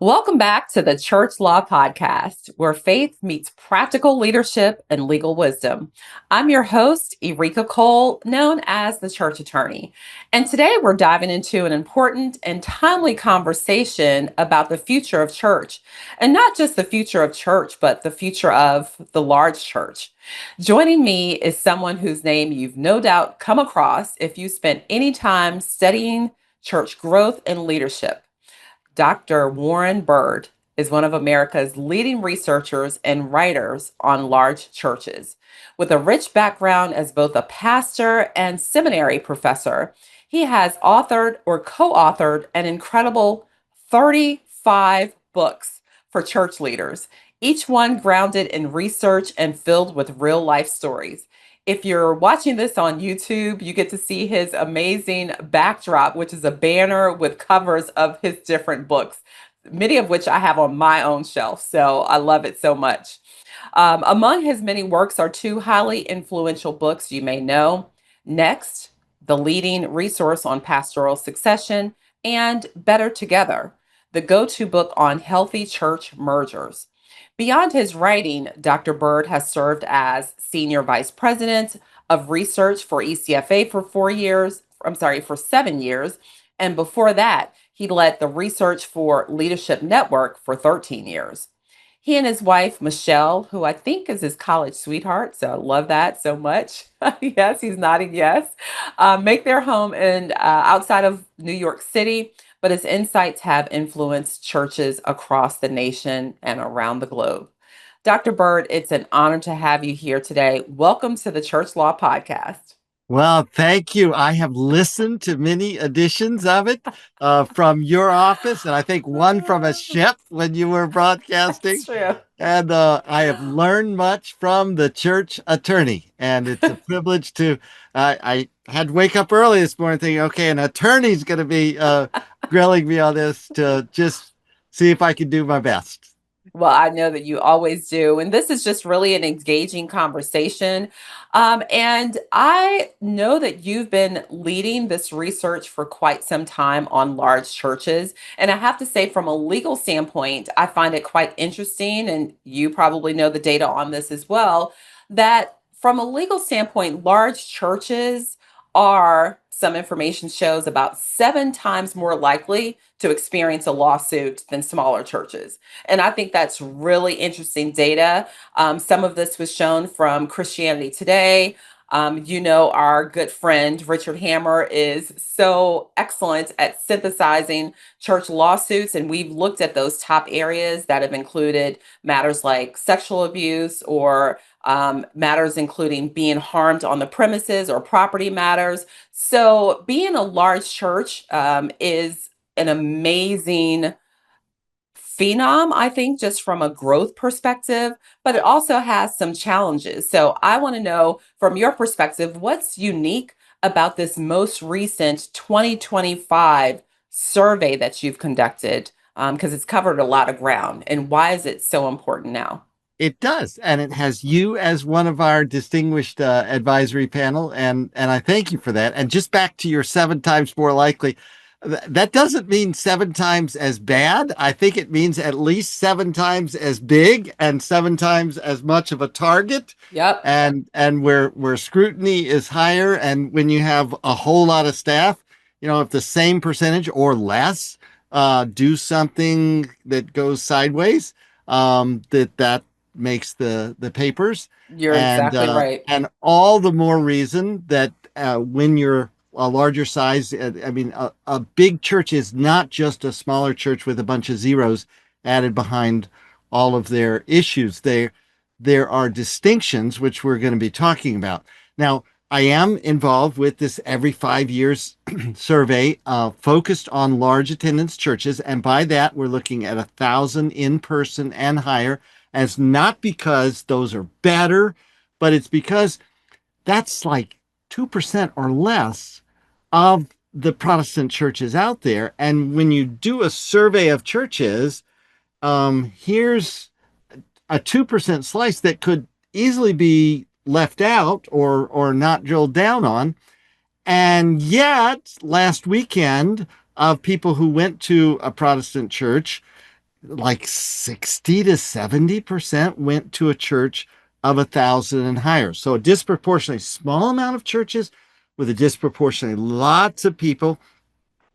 Welcome back to the Church Law Podcast, where faith meets practical leadership and legal wisdom. I'm your host, Erika Cole, known as the Church Attorney. And today we're diving into an important and timely conversation about the future of church. And not just the future of church, but the future of the large church. Joining me is someone whose name you've no doubt come across if you spent any time studying church growth and leadership. Dr. Warren Bird is one of America's leading researchers and writers on large churches. With a rich background as both a pastor and seminary professor, he has authored or co authored an incredible 35 books for church leaders, each one grounded in research and filled with real life stories. If you're watching this on YouTube, you get to see his amazing backdrop, which is a banner with covers of his different books, many of which I have on my own shelf. So I love it so much. Among his many works are two highly influential books you may know. Next, the leading resource on pastoral succession, and Better Together, the go to book on healthy church mergers. Beyond his writing, Dr. Bird has served as Senior Vice President of Research for ECFA for 4 years, for 7 years. And before that, he led the Research for Leadership Network for 13 years. He and his wife, Michelle, who I think is his college sweetheart, so I love that so much. Yes, he's nodding yes, make their home in outside of New York City, but his insights have influenced churches across the nation and around the globe. Dr. Bird, it's an honor to have you here today. Welcome to the Church Law Podcast. Well, thank you. I have listened to many editions of it from your office, and I think one from a ship when you were That's broadcasting. true. And I have learned much from the church attorney, and it's a privilege to. I had to wake up early this morning thinking, okay, an attorney's going to be grilling me on this to just see if I can do my best. Well, I know that you always do. And this is just really an engaging conversation. And I know that you've been leading this research for quite some time on large churches. And I have to say, from a legal standpoint, I find it quite interesting. And you probably know the data on this as well, that from a legal standpoint, large churches are, some information shows, about 7 times more likely to experience a lawsuit than smaller churches. And I think that's really interesting data. Some of this was shown from Christianity Today. Our good friend Richard Hammer is so excellent at synthesizing church lawsuits. And we've looked at those top areas that have included matters like sexual abuse or matters including being harmed on the premises or property matters. So, being a large church is an amazing phenom, I think, just from a growth perspective, but it also has some challenges. So I want to know from your perspective, what's unique about this most recent 2025 survey that you've conducted? Because it's covered a lot of ground. And why is it so important now? It does, and it has you as one of our distinguished advisory panel, and I thank you for that. And just back to your 7 times more likely, that doesn't mean 7 times as bad. I think it means at least 7 times as big and 7 times as much of a target, Yep. and where scrutiny is higher, and when you have a whole lot of staff, if the same percentage or less do something that goes sideways, that makes the papers, You're and exactly right. all the more reason that when you're a larger size, I mean, a big church is not just a smaller church with a bunch of zeros added behind all of their issues. There are distinctions which we're going to be talking about now. I am involved with this every 5 years survey focused on large attendance churches. And by that, we're looking at 1,000 in person and higher. And it's not because those are better, but it's because that's like 2% or less of the Protestant churches out there. And when you do a survey of churches, here's a 2% slice that could easily be left out or not drilled down on. And yet, last weekend, of people who went to a Protestant church, like 60 to 70% went to a church of 1,000 and higher. So a disproportionately small amount of churches with a disproportionately lots of people.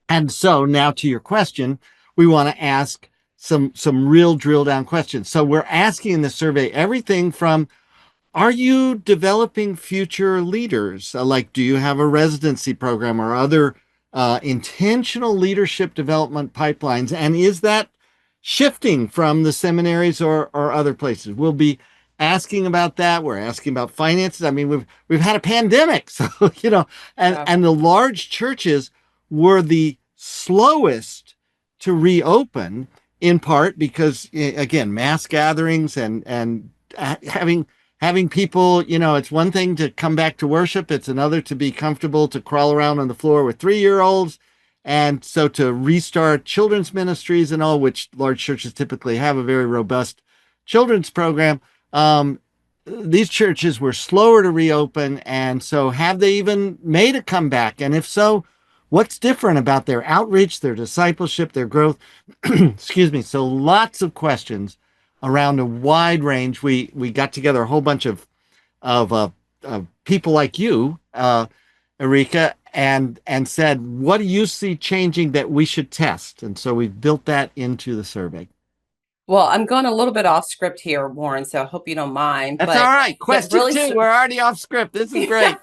And so now to your question, we want to ask some real drill down questions. So we're asking in the survey everything from, are you developing future leaders? Like, do you have a residency program or other intentional leadership development pipelines? And is that shifting from the seminaries or other places? We'll be asking about that. We're asking about finances. I mean, we've had a pandemic, so Yeah. and the large churches were the slowest to reopen, in part because again, mass gatherings and having people, it's one thing to come back to worship, it's another to be comfortable to crawl around on the floor with 3-year-olds. And so to restart children's ministries and all, which large churches typically have a very robust children's program, um, these churches were slower to reopen. And so have they even made a comeback? And if so, what's different about their outreach, their discipleship, their growth? Excuse me. So lots of questions around a wide range. We got together a whole bunch of people like you, Erika, and said, what do you see changing that we should test? And so we've built that into the survey. Well, I'm going a little bit off script here, Warren, so I hope you don't mind. That's all But right. it Question really two. We're already off script. This is Yeah. great.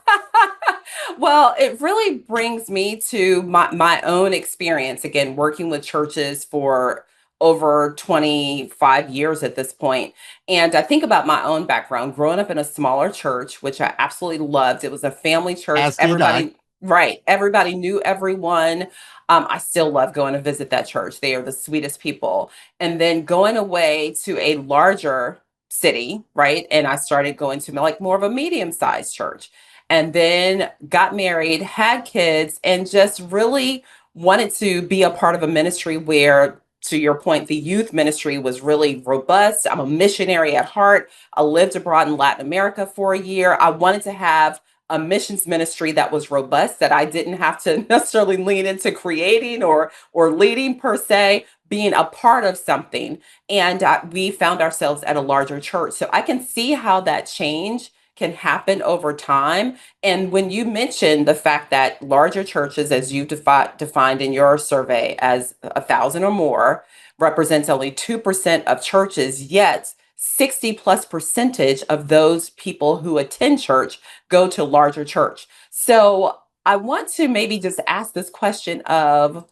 Well, it really brings me to my own experience, again, working with churches for over 25 years at this point. And I think about my own background, growing up in a smaller church, which I absolutely loved. It was a family church. As did I. Right, everybody knew everyone. I still love going to visit that church. They are the sweetest people. And then going away to a larger city, right? And I started going to like more of a medium-sized church, and then got married, had kids, and just really wanted to be a part of a ministry where, to your point, the youth ministry was really robust. I'm a missionary at heart. I lived abroad in Latin America for a year. I wanted to have a missions ministry that was robust, that I didn't have to necessarily lean into creating or leading per se, being a part of something. And we found ourselves at a larger church. So I can see how that change can happen over time. And when you mentioned the fact that larger churches, as you defined in your survey as 1,000 or more, represents only 2% of churches, yet 60 plus percentage of those people who attend church go to larger church. So I want to maybe just ask this question of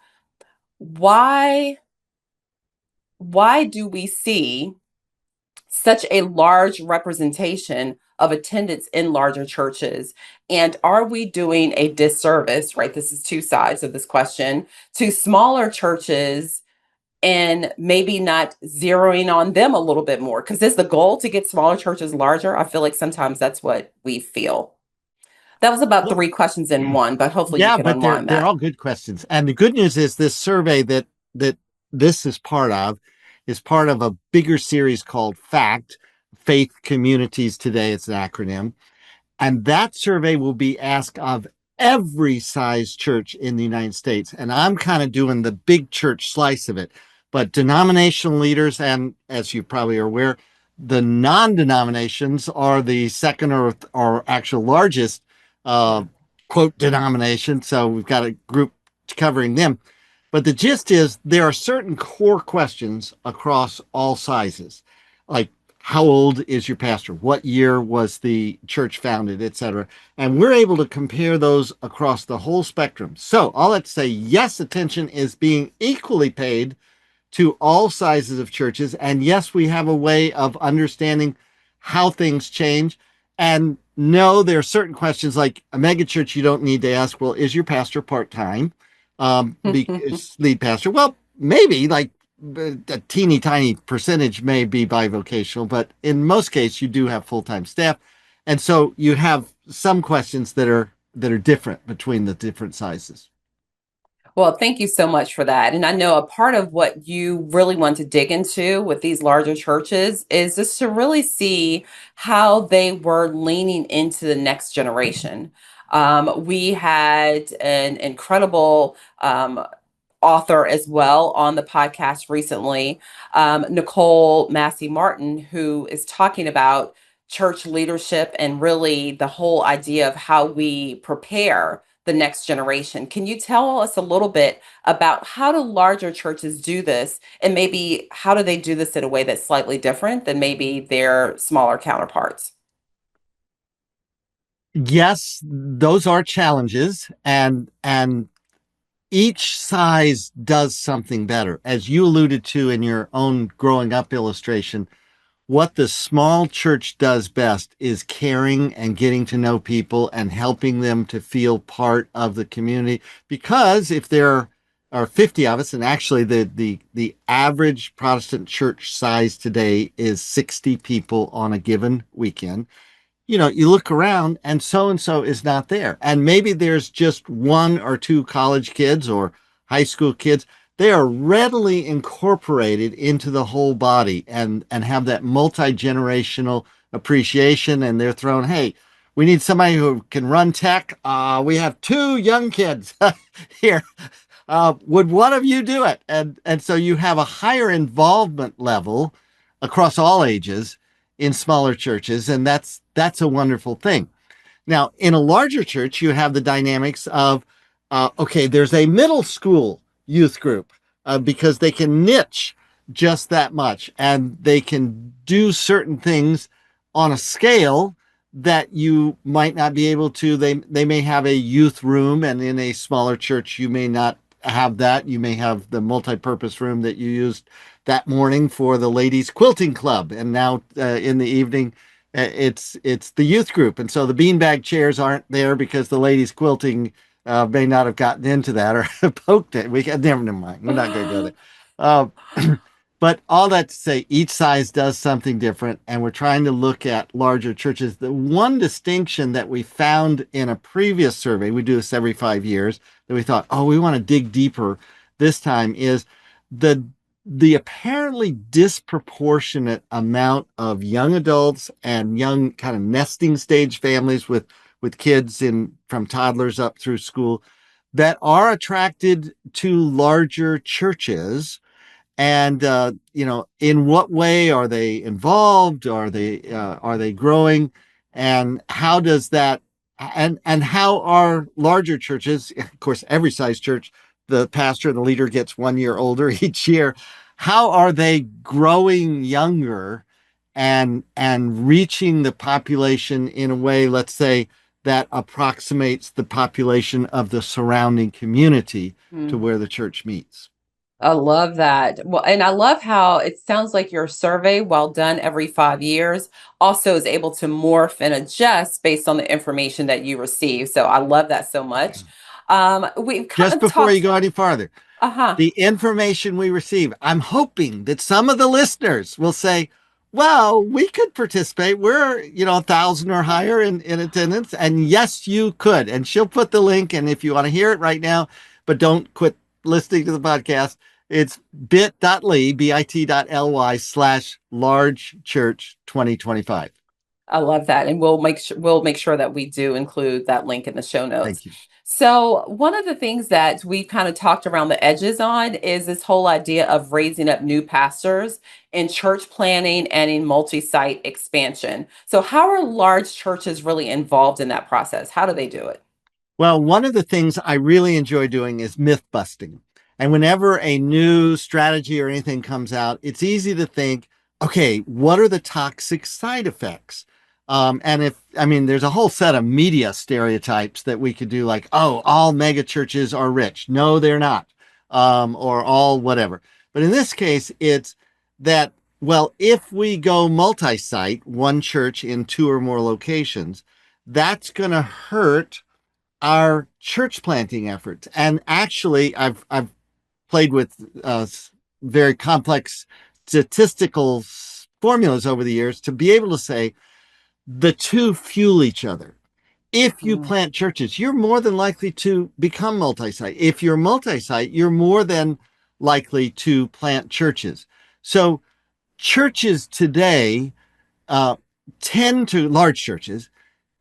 why why do we see such a large representation of attendance in larger churches? And are we doing a disservice, right? This is two sides of this question, to smaller churches and maybe not zeroing on them a little bit more? Because is the goal to get smaller churches larger? I feel like sometimes that's what we feel. That was about Well, three questions in one, but hopefully you yeah, can but they're unwind they're that. all good questions. And the good news is this survey that this is part of a bigger series called FACT, Faith Communities Today. It's an acronym. And that survey will be asked of every size church in the United States. And I'm kind of doing the big church slice of it. But denominational leaders, and as you probably are aware, the non-denominations are the second or actual largest uh, Yeah. quote denomination. So we've got a group covering them. But the gist is there are certain core questions across all sizes, like how old is your pastor? What year was the church founded, et cetera? And we're able to compare those across the whole spectrum. So all that to say, yes, attention is being equally paid to all sizes of churches. And yes, we have a way of understanding how things change. And no, there are certain questions like a megachurch you don't need to ask, well, is your pastor part-time? Is lead pastor? Well, maybe like a teeny tiny percentage may be bivocational, but in most cases you do have full-time staff. And so you have some questions that are different between the different sizes. Well, thank you so much for that. And I know a part of what you really want to dig into with these larger churches is just to really see how they were leaning into the next generation. We had an incredible author as well on the podcast recently, Nicole Massey Martin, who is talking about church leadership and really the whole idea of how we prepare the next generation. Can you tell us a little bit about how do larger churches do this, and maybe how do they do this in a way that's slightly different than maybe their smaller counterparts? Yes, those are challenges, and each size does something better. As you alluded to in your own growing up illustration, what the small church does best is caring and getting to know people and helping them to feel part of the community. Because if there are 50 of us, and actually the average Protestant church size today is 60 people on a given weekend, you look around and so is not there. And maybe there's just one or two college kids or high school kids. They are readily incorporated into the whole body and have that multi-generational appreciation. And they're thrown, hey, we need somebody who can run tech. We have two young kids here. Would one of you do it? And so you have a higher involvement level across all ages in smaller churches, and that's a wonderful thing. Now, in a larger church, you have the dynamics of okay, there's a middle school youth group because they can niche just that much, and they can do certain things on a scale that you might not be able to. They may have a youth room, and in a smaller church, you may not have that. You may have the multi-purpose room that you used that morning for the ladies quilting club, and now in the evening it's the youth group, and so the beanbag chairs aren't there because the ladies quilting may not have gotten into that or poked it. Never mind. We're not going to go there. Uh, but all that to say, each size does something different, and we're trying to look at larger churches. The one distinction that we found in a previous survey, we do this every 5 years, that we thought, oh, we want to dig deeper this time, is the the apparently disproportionate amount of young adults and young kind of nesting stage families with kids in from toddlers up through school that are attracted to larger churches. And in what way are they involved? Are they growing? And how does that and how are larger churches? Of course, every size church, the pastor and the leader gets 1 year older each year. How are they growing younger and reaching the population in a way, let's say, that approximates the population of the surrounding community to Mm. where the church meets? I love that. Well, and I love how it sounds like your survey, while done every 5 years, also is able to morph and adjust based on the information that you receive. So I love that so much. We've kind Just of before you talked, go any farther, uh-huh. the information we receive, I'm hoping that some of the listeners will say, well, we could participate. We're, 1,000 or higher in attendance. And yes, you could. And she'll put the link. And if you want to hear it right now, but don't quit listening to the podcast, it's bit.ly/large church 2025. I love that. And we'll make sure that we do include that link in the show notes. Thank you. So, one of the things that we've kind of talked around the edges on is this whole idea of raising up new pastors in church planning and in multi-site expansion. So, how are large churches really involved in that process? How do they do it? Well, one of the things I really enjoy doing is myth busting. And whenever a new strategy or anything comes out, it's easy to think, okay, what are the toxic side effects? And there's a whole set of media stereotypes that we could do, like, oh, all mega churches are rich. No, they're not. Or all whatever. But in this case, it's that, well, if we go multi site, one church in two or more locations, that's going to hurt our church planting efforts. And actually, I've played with very complex statistical formulas over the years to be able to say the two fuel each other. If you Mm. plant churches, you're more than likely to become multi-site. If you're multi-site, you're more than likely to plant churches. So churches today uh, large churches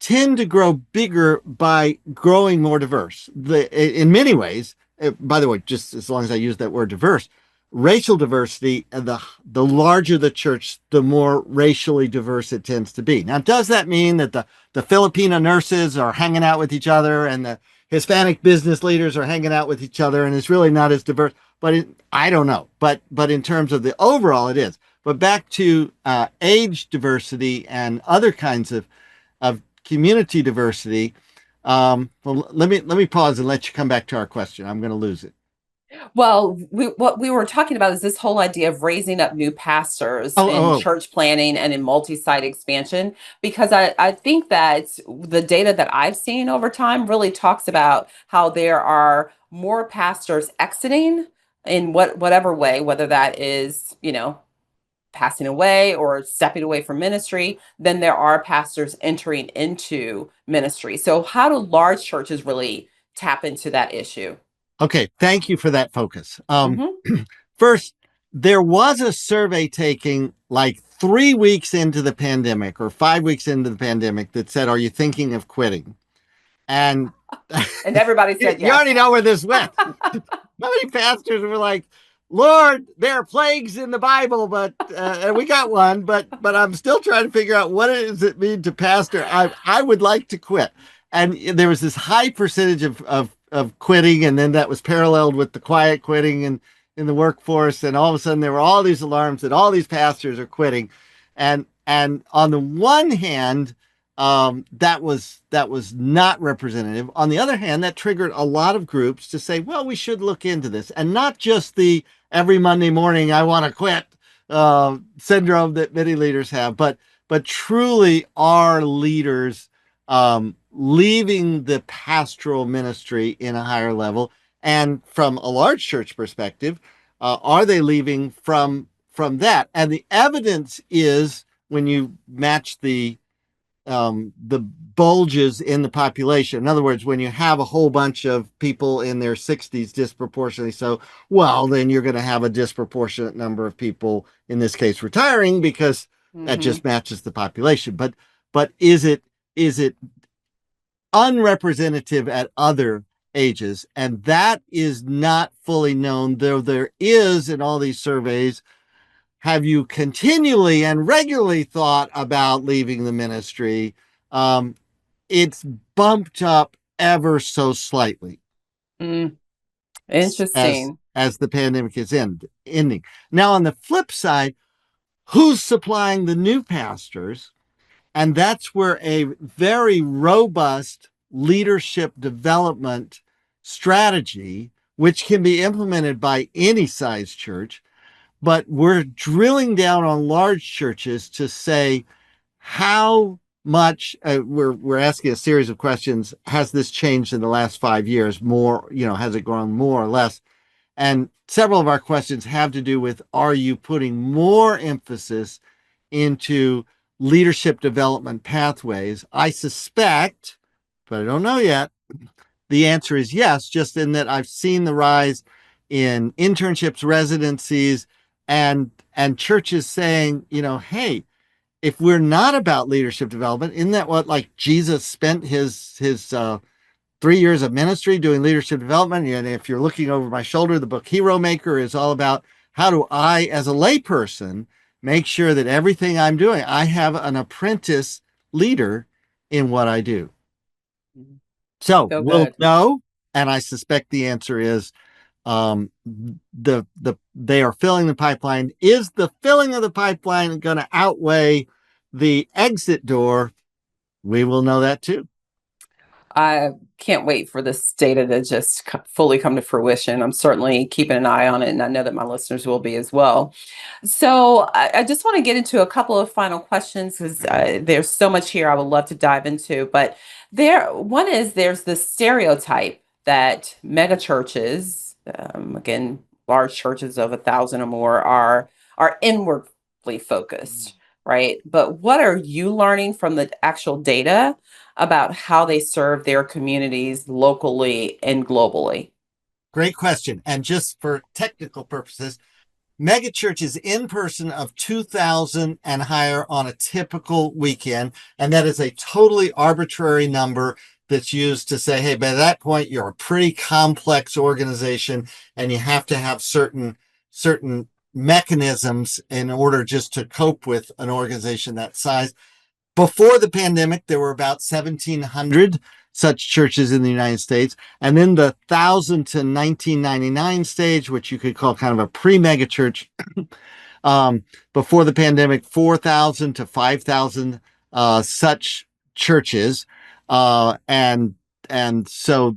tend to grow bigger by growing more diverse. In many ways, by the way, just as long as I use that word diverse, racial diversity, the larger the church, the more racially diverse it tends to be. Now, does that mean that the Filipino nurses are hanging out with each other and the Hispanic business leaders are hanging out with each other and it's really not as diverse? But I don't know. But in terms of the overall, it is. But back to age diversity and other kinds of community diversity. Well, let me pause and let you come back to our question. I'm going to lose it. Well, what we were talking about is this whole idea of raising up new pastors Oh, in oh, church planning and in multi-site expansion, because I think that the data that I've seen over time really talks about how there are more pastors exiting in whatever way, whether that is, passing away or stepping away from ministry, than there are pastors entering into ministry. So how do large churches really tap into that issue? okay. Thank you for that focus. Hmm. First, there was a survey taking like 3 weeks into the pandemic or 5 weeks into the pandemic that said, "Are you thinking of quitting?" And And everybody said you yes. already know where this went. How many pastors were like, "Lord, there are plagues in the Bible, but and we got one, but I'm still trying to figure out what does it mean to pastor. I would like to quit." And there was this high percentage of quitting, and then that was paralleled with the quiet quitting and in the workforce, and all of a sudden there were all these alarms that all these pastors are quitting, and on the one hand, that was not representative. On the other hand, that triggered a lot of groups to say, well, we should look into this, and not just the every Monday morning I want to quit syndrome that many leaders have, but truly are leaders leaving the pastoral ministry in a higher level, and from a large church perspective, are they leaving from that? And the evidence is when you match the bulges in the population. In other words, when you have a whole bunch of people in their 60s disproportionately so, well, then you're going to have a disproportionate number of people, in this case, retiring because that Hmm. just matches the population. But is it unrepresentative at other ages? And that is not fully known, though there is in all these surveys. Have you continually and regularly thought about leaving the ministry? Um, it's bumped up ever so slightly Mm, as interesting. as the pandemic is ending. Now, on the flip side, who's supplying the new pastors? And that's where a very robust leadership development strategy, which can be implemented by any size church, but we're drilling down on large churches to say how much we're asking a series of questions. Has this changed in the last 5 years? More, has it grown more or less? And several of our questions have to do with, are you putting more emphasis into leadership development pathways? I suspect, but I don't know yet, the answer is yes, just in that I've seen the rise in internships, residencies, and churches saying, hey, if we're not about leadership development, isn't that what like Jesus spent his 3 years of ministry doing leadership development? And if you're looking over my shoulder, the book Hero Maker is all about how do I, as a layperson, make sure that everything I'm doing, I have an apprentice leader in what I do. Mhm. So So we'll good. know, and I suspect the answer is they are filling the pipeline. Is the filling of the pipeline going to outweigh the exit door? We will know that too. I can't wait for this data to just fully come to fruition. I'm certainly keeping an eye on it, and I know that my listeners will be as well. So, I just want to get into a couple of final questions because there's so much here I would love to dive into. But one is there's this stereotype that mega churches, again, large churches of 1,000 or more, are inwardly focused, right? But what are you learning from the actual data about how they serve their communities locally and globally? Great question. And just for technical purposes, mega churches in person of 2,000 and higher on a typical weekend. And that is a totally arbitrary number that's used to say, hey, by that point, you're a pretty complex organization and you have to have certain mechanisms in order just to cope with an organization that size. Before the pandemic, there were about 1,700 such churches in the United States. And then the 1,000 to 1999 stage, which you could call kind of a pre-mega church, um, before the pandemic, 4,000 to 5,000 such churches. And so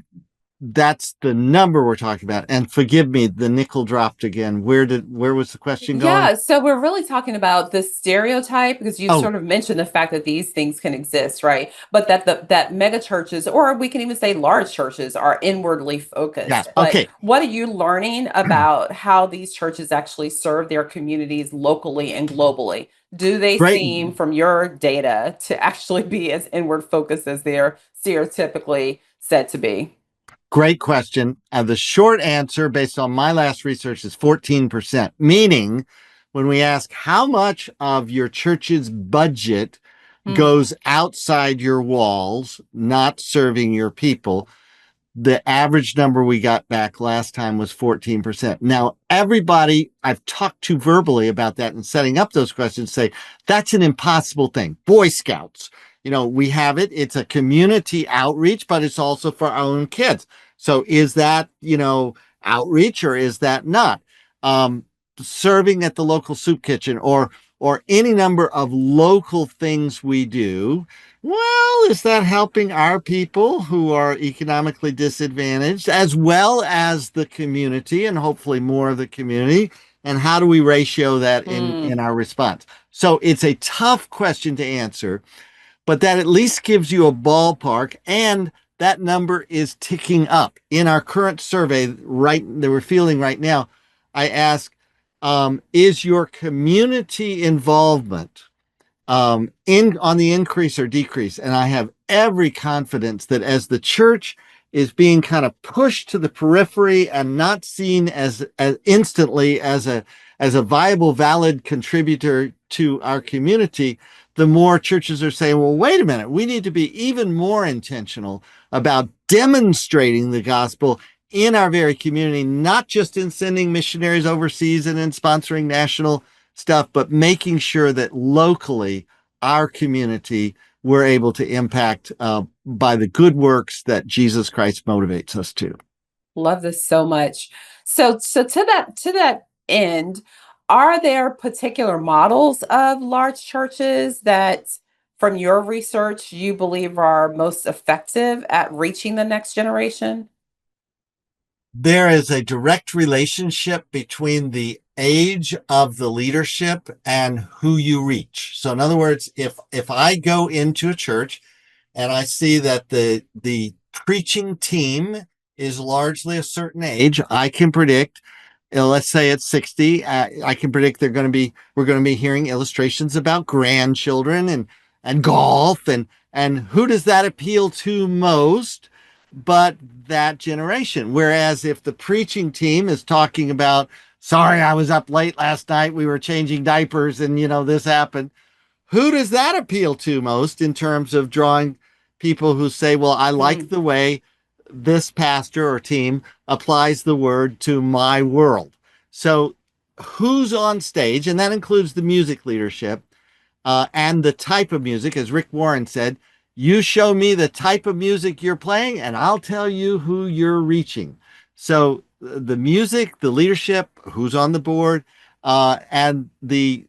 that's the number we're talking about. And forgive me, the nickel dropped again. Where was the question going? Yeah, so we're really talking about the stereotype because you Oh, sort of mentioned the fact that these things can exist, right? But that mega churches, or we can even say large churches, are inwardly yeah. focused. But Okay. what are you learning about how these churches actually serve their communities locally and globally? Do they Great. seem, from your data, to actually be as inward focused as they're stereotypically said to be? Great question. The short answer, based on my last research, is 14%, meaning when we ask how much of your church's budget Hmm. goes outside your walls, not serving your people, the average number we got back last time was 14%. Now, everybody I've talked to verbally about that and setting up those questions say that's an impossible thing. Boy Scouts, we have it. It's a community outreach, but it's also for our own kids. So is that, outreach or is that not? Um, Serving at the local soup kitchen or any number of local things we do, well, is that helping our people who are economically disadvantaged as well as the community and hopefully more of the community? And how do we ratio that in Hmm. our response? So it's a tough question to answer, but that at least gives you a ballpark. And that number is ticking up. In our current survey, right that we're feeling right now, I ask, is your community involvement in on the increase or decrease? And I have every confidence that as the church is being kind of pushed to the periphery and not seen as instantly as a viable, valid contributor to our community, the more churches are saying, well, wait a minute, we need to be even more intentional about demonstrating the gospel in our very community, not just in sending missionaries overseas and in sponsoring national stuff, but making sure that locally, our community, we're able to impact by the good works that Jesus Christ motivates us to. Love this so much. So to that end, are there particular models of large churches that from your research you believe are most effective at reaching the next generation? There is a direct relationship between the age of the leadership and who you reach. So in other words, if I go into a church and I see that the preaching team is largely a certain age, I can predict, let's say it's 60, I can predict we're going to be hearing illustrations about grandchildren and golf and who does that appeal to most but that generation. Whereas if the preaching team is talking about, sorry, I was up late last night, we were changing diapers and this happened, who does that appeal to most in terms of drawing people who say, well, I like Hmm. the way this pastor or team applies the word to my world? So, who's on stage? And that includes the music leadership and the type of music. As Rick Warren said, you show me the type of music you're playing, and I'll tell you who you're reaching. So, the music, the leadership, who's on the board, and the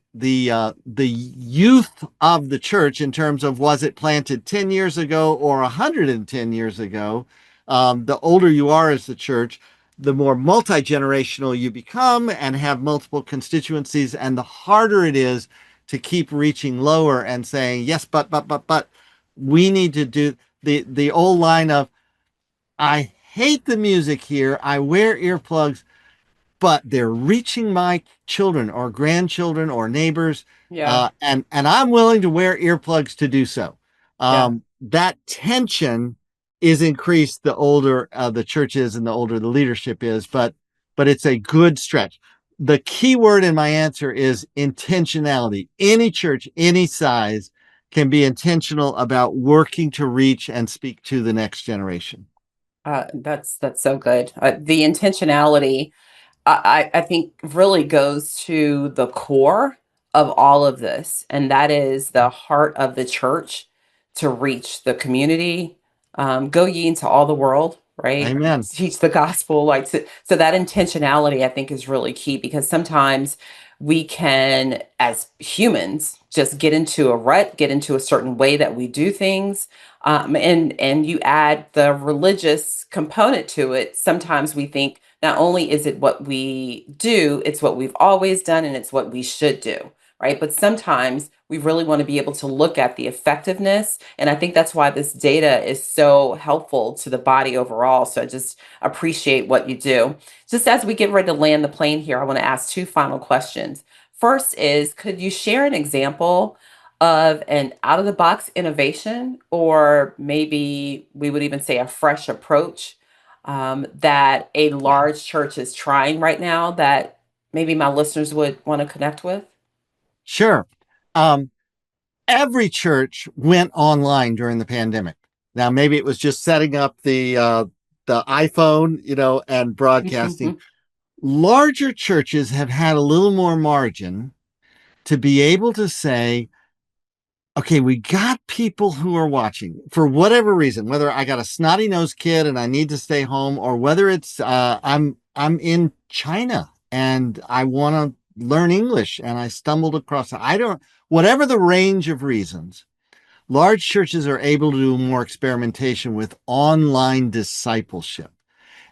youth of the church in terms of was it planted 10 years ago or 110 years ago. The older you are as the church, the more multi-generational you become and have multiple constituencies, and the harder it is to keep reaching lower and saying yes, but we need to do the old line of, I hate the music here, I wear earplugs, but they're reaching my children or grandchildren or neighbors, Yeah, and I'm willing to wear earplugs to do so. yeah. That tension is increased the older the church is and the older the leadership is, but it's a good stretch. The key word in my answer is intentionality. Any church, any size, can be intentional about working to reach and speak to the next generation. That's so good. The intentionality I think really goes to the core of all of this, and that is the heart of the church to reach the community. Go ye into all the world, right? Amen. Teach the gospel. So that intentionality, I think, is really key because sometimes we can, as humans, just get into a rut, get into a certain way that we do things. And you add the religious component to it. Sometimes we think, not only is it what we do, it's what we've always done and it's what we should do, right? But sometimes we really want to be able to look at the effectiveness. And I think that's why this data is so helpful to the body overall. So I just appreciate what you do. Just as we get ready to land the plane here, I want to ask two final questions. First is, could you share an example of an out of the box innovation, or maybe we would even say a fresh approach that a large church is trying right now that maybe my listeners would want to connect with? Sure. Um, every church went online during the pandemic. Now, maybe it was just setting up the iPhone, and broadcasting. Larger churches have had a little more margin to be able to say, okay, we got people who are watching for whatever reason, whether I got a snotty nosed kid and I need to stay home, or whether it's I'm in China and I want to learn English and I stumbled across it. I don't whatever the range of reasons, large churches are able to do more experimentation with online discipleship.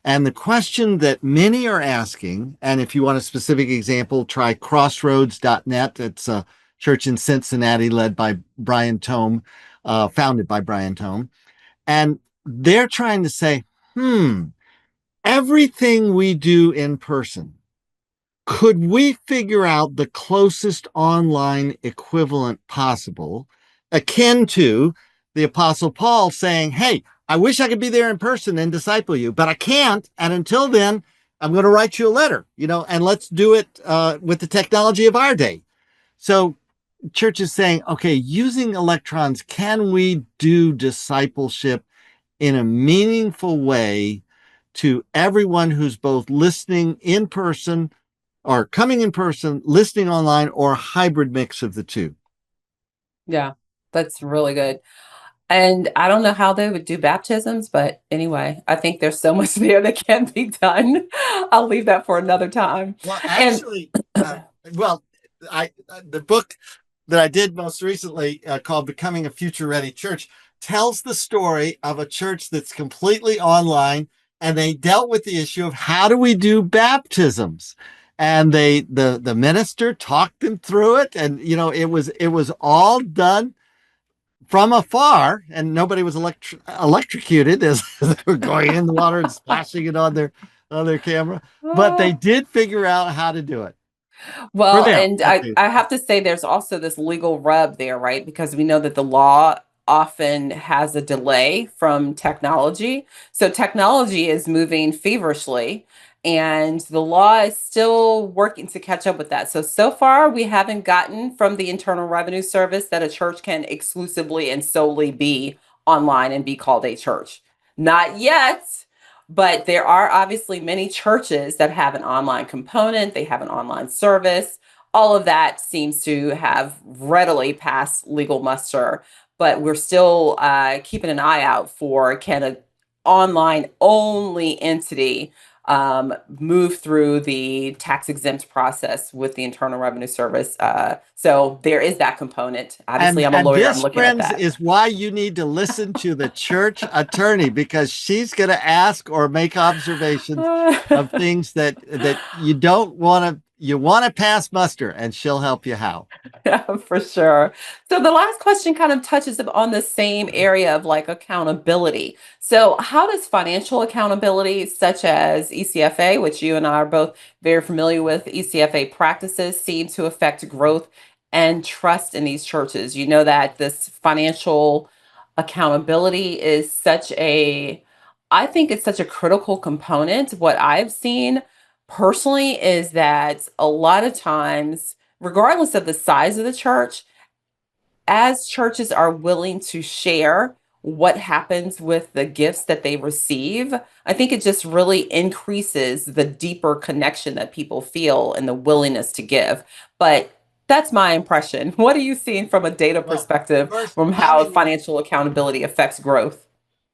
And the question that many are asking, and if you want a specific example, try crossroads.net. It's a church in Cincinnati led by Brian Tome, founded by Brian Tome. And they're trying to say, everything we do in person, could we figure out the closest online equivalent possible, akin to the Apostle Paul saying, hey, I wish I could be there in person and disciple you, but I can't. And until then, I'm going to write you a letter, and let's do it with the technology of our day. So church is saying, okay, using electrons, can we do discipleship in a meaningful way to everyone who's both listening in person or coming in person, listening online, or a hybrid mix of the two? Yeah, that's really good. And I don't know how they would do baptisms, but anyway, I think there's so much there that can be done. I'll leave that for another time. Well, And actually, well, I the book that I did most recently called "Becoming a Future Ready Church" tells the story of a church that's completely online, and they dealt with the issue of how do we do baptisms, and the minister talked them through it, and it was all done from afar, and nobody was electrocuted as they were going in the water and splashing it on their camera. But they oh, did figure out how to do it for well, them, and at I, least. I have to say there's also this legal rub there, right? Because we know that the law often has a delay from technology. So technology is moving feverishly, and the law is still working to catch up with that. So far, we haven't gotten from the Internal Revenue Service that a church can exclusively and solely be online and be called a church. Not yet. But there are obviously many churches that have an online component, they have an online service. All of that seems to have readily passed legal muster, but we're still keeping an eye out for, can an online only entity move through the tax exempt process with the Internal Revenue Service. So there is that component. Obviously, And I'm a and lawyer, I'm this, looking at friends, that. is why you need to listen to the church attorney, because she's going to ask or make observations of things that you want to pass muster, and she'll help you how. Yeah, for sure. So the last question kind of touches on the same area of like accountability. So how does financial accountability, such as ECFA, which you and I are both very familiar with, ECFA practices, seem to affect growth and trust in these churches? You know that this financial accountability is I think it's such a critical component. What I've seen personally is that a lot of times, regardless of the size of the church, as churches are willing to share what happens with the gifts that they receive, I think it just really increases the deeper connection that people feel and the willingness to give. But that's my impression. What are you seeing from a data Well, perspective first, from how financial accountability affects growth?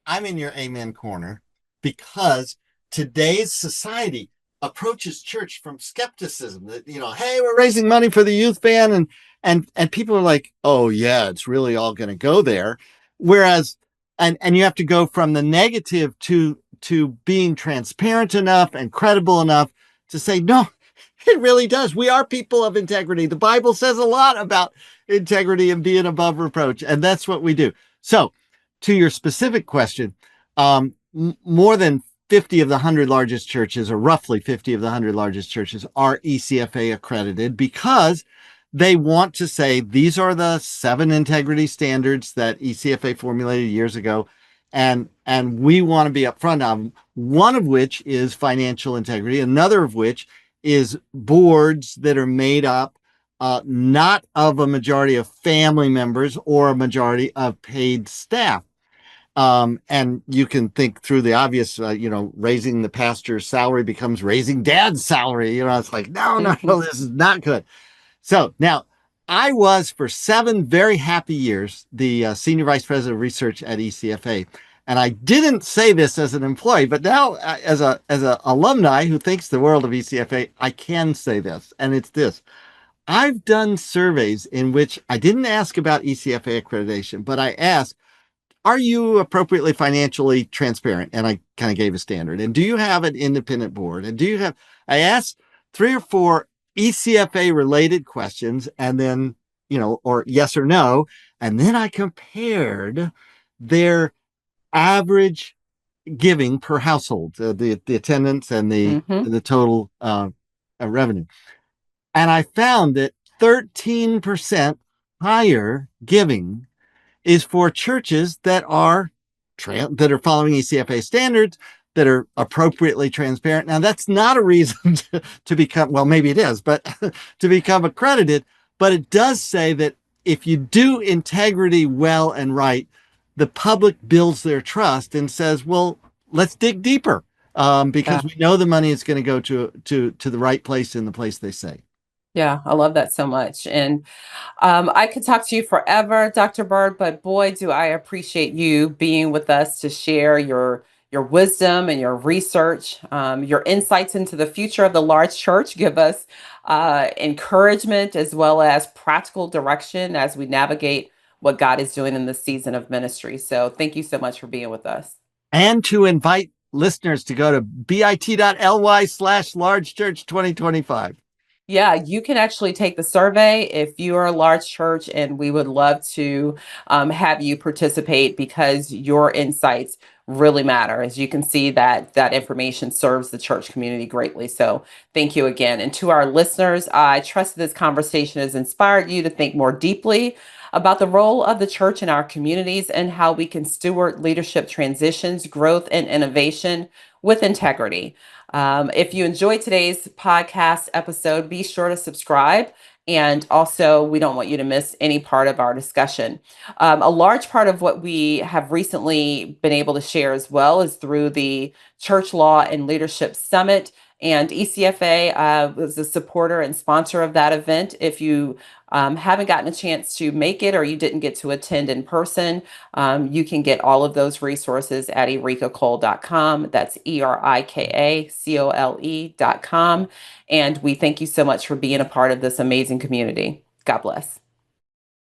I'm in your amen corner because today's society approaches church from skepticism that, hey, we're raising money for the youth band, and people are like, oh yeah, it's really all going to go there. Whereas and you have to go from the negative to being transparent enough and credible enough to say, no, it really does. We are people of integrity. The Bible says a lot about integrity and being above reproach, and that's what we do. So, to your specific question, more than 50 of the 100 largest churches, or roughly 50 of the 100 largest churches, are ECFA accredited because they want to say these are the 7 integrity standards that ECFA formulated years ago, and we want to be upfront of them. One of which is financial integrity, another of which is boards that are made up not of a majority of family members or a majority of paid staff. And you can think through the obvious, raising the pastor's salary becomes raising dad's salary. It's like, no, no, no, this is not good. So now I was for 7 very happy years the senior vice president of research at ECFA. And I didn't say this as an employee, but now as a alumni who thinks the world of ECFA, I can say this, and it's this. I've done surveys in which I didn't ask about ECFA accreditation, but I asked, are you appropriately financially transparent? And I kind of gave a standard. And do you have an independent board? And I asked 3 or 4 ECFA related questions, and then, or yes or no. And then I compared their average giving per household, the attendance and Hmm. the total revenue. And I found that 13% higher giving is for churches that are following ECFA standards, that are appropriately transparent. Now, that's not a reason to become, well, maybe it is, but to become accredited. But it does say that if you do integrity well and right, the public builds their trust and says, well, let's dig deeper, because Yeah. we know the money is going to go to the right place in the place they say. Yeah, I love that so much. And I could talk to you forever, Dr. Bird, but boy, do I appreciate you being with us to share your wisdom and your research, your insights into the future of the large church. Give us encouragement as well as practical direction as we navigate what God is doing in this season of ministry. So thank you so much for being with us. And to invite listeners to go to bit.ly/large church 2025. Yeah, you can actually take the survey if you are a large church, and we would love to have you participate because your insights really matter. As you can see, that information serves the church community greatly. So thank you again. And to our listeners, I trust this conversation has inspired you to think more deeply about the role of the church in our communities and how we can steward leadership transitions, growth, and innovation with integrity. If you enjoyed today's podcast episode, be sure to subscribe. And also, we don't want you to miss any part of our discussion. A large part of what we have recently been able to share as well is through the Church Law and Leadership Summit. And ECFA was a supporter and sponsor of that event. If you haven't gotten a chance to make it or you didn't get to attend in person, you can get all of those resources at erikacole.com. That's ERIKACOLE.com. And we thank you so much for being a part of this amazing community. God bless.